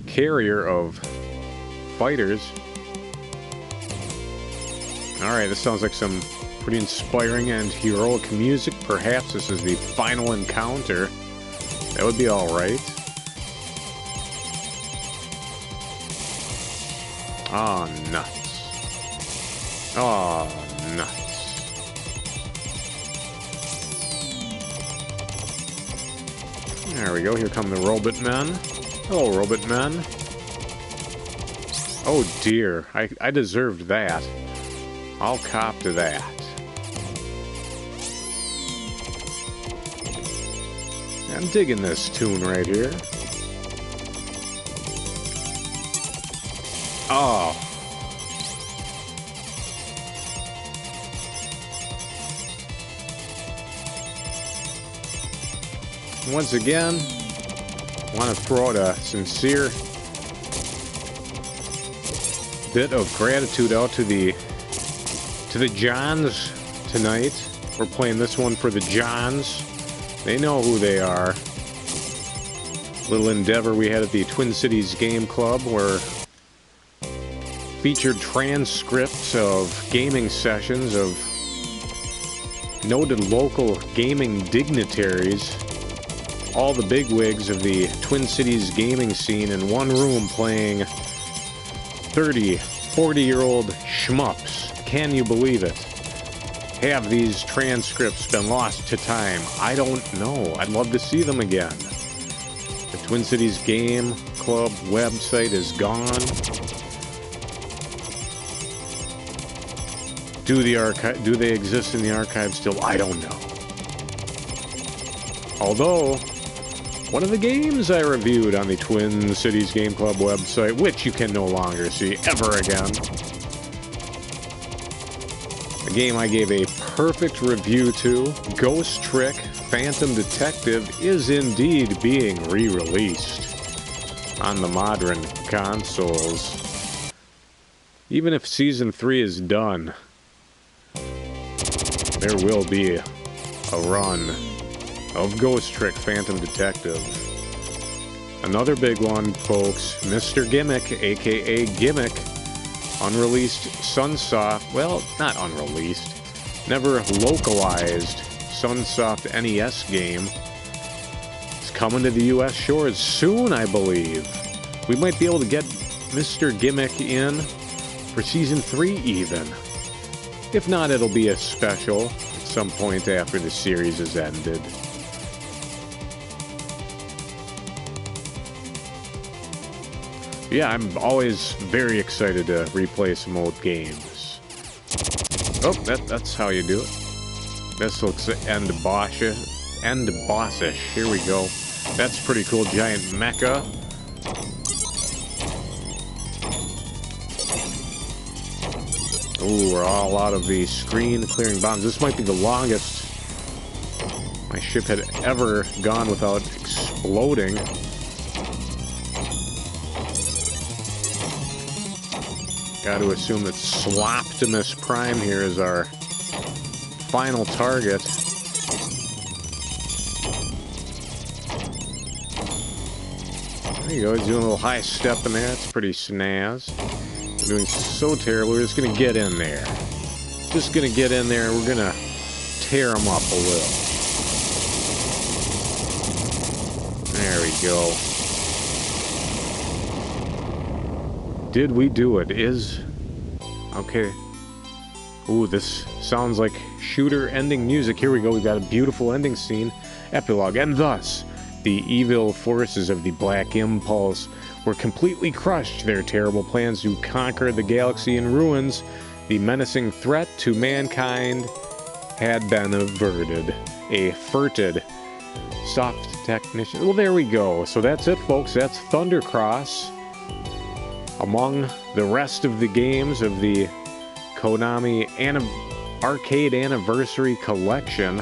carrier of fighters. Alright, this sounds like some pretty inspiring and heroic music. Perhaps this is the final encounter. That would be alright. Oh, nuts. Oh, nuts. There we go. Here come the robot men. Hello, robot men. Oh, dear. I deserved that. I'll cop to that. I'm digging this tune right here. Oh. Once again, I want to throw out a sincere bit of gratitude out to the Johns tonight. We're playing this one for the Johns. They know who they are. Little endeavor we had at the Twin Cities Game Club where featured transcripts of gaming sessions of noted local gaming dignitaries, all the bigwigs of the Twin Cities gaming scene in one room playing 30, 40-year-old shmups. Can you believe it? Have these transcripts been lost to time? I don't know. I'd love to see them again. The Twin Cities Game Club website is gone. Do they exist in the archive still? I don't know. Although, one of the games I reviewed on the Twin Cities Game Club website, which you can no longer see ever again, a game I gave a perfect review to, Ghost Trick Phantom Detective, is indeed being re-released on the modern consoles. Even if Season 3 is done, there will be a run of Ghost Trick Phantom Detective. Another big one, folks, Mr. Gimmick, aka Gimmick, unreleased Sunsoft, well, not unreleased, never localized Sunsoft NES game. It's coming to the US shores soon, I believe. We might be able to get Mr. Gimmick in for Season 3 even. If not, it'll be a special. It's some point after the series has ended. Yeah, I'm always very excited to replay some old games. Oh, that's how you do it. This looks end bossish. Here we go. That's pretty cool, giant mecha. Ooh, we're all out of the screen clearing bombs. This might be the longest my ship had ever gone without exploding. Got to assume that Sloptimus Prime here is our final target. There you go, he's doing a little high step in there. That's pretty snaz. We're doing so terrible. We're just going to get in there. Just going to get in there and we're going to tear him up a little. There we go. Did we do it? Okay. Ooh, this sounds like shooter ending music. Here we go. We've got a beautiful ending scene. Epilogue. And thus, the evil forces of the Black Impulse were completely crushed. Their terrible plans to conquer the galaxy in ruins, the menacing threat to mankind, had been averted. A furted soft technician. Well, there we go. So that's it, folks. That's Thundercross. Among the rest of the games of the Konami Arcade Anniversary Collection.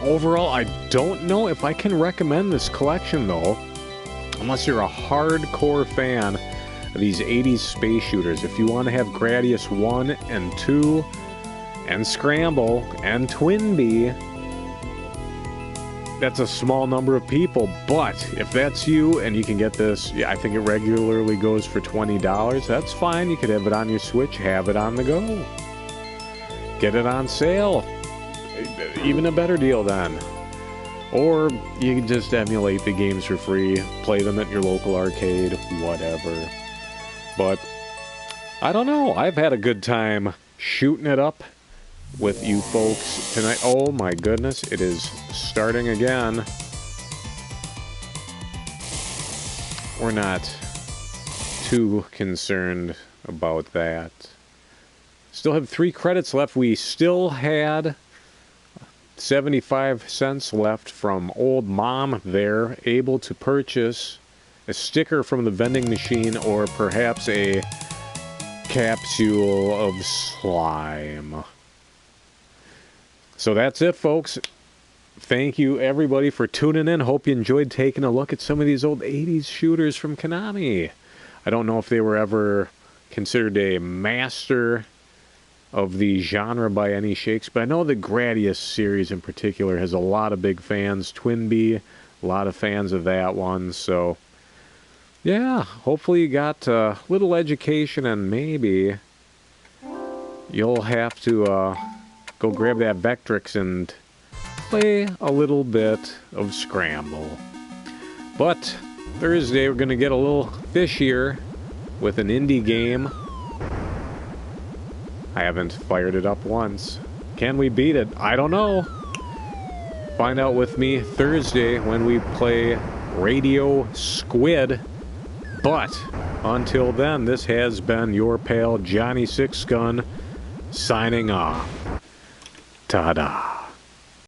Overall, I don't know if I can recommend this collection, though, unless you're a hardcore fan of these 80s space shooters. If you want to have Gradius 1 and 2, and Scramble, and Twinbee, that's a small number of people, but if that's you and you can get this, yeah, I think it regularly goes for $20. That's fine. You could have it on your Switch, have it on the go. Get it on sale. Even a better deal then. Or you can just emulate the games for free, play them at your local arcade, whatever. But I don't know. I've had a good time shooting it up with you folks tonight. Oh my goodness, it is starting again. We're not too concerned about that. Still have 3 credits left. We still had 75 cents left from old mom there, able to purchase a sticker from the vending machine or perhaps a capsule of slime. So that's it, folks. Thank you, everybody, for tuning in. Hope you enjoyed taking a look at some of these old 80s shooters from Konami. I don't know if they were ever considered a master of the genre by any shakes, but I know the Gradius series in particular has a lot of big fans. Twinbee, a lot of fans of that one. So, yeah, hopefully you got a little education and maybe you'll have to go grab that Vectrix and play a little bit of Scramble. But Thursday we're going to get a little fishier with an indie game. I haven't fired it up once. Can we beat it? I don't know. Find out with me Thursday when we play Radio Squid. But until then, this has been your pal Johnny Sixgun signing off. Ta-da.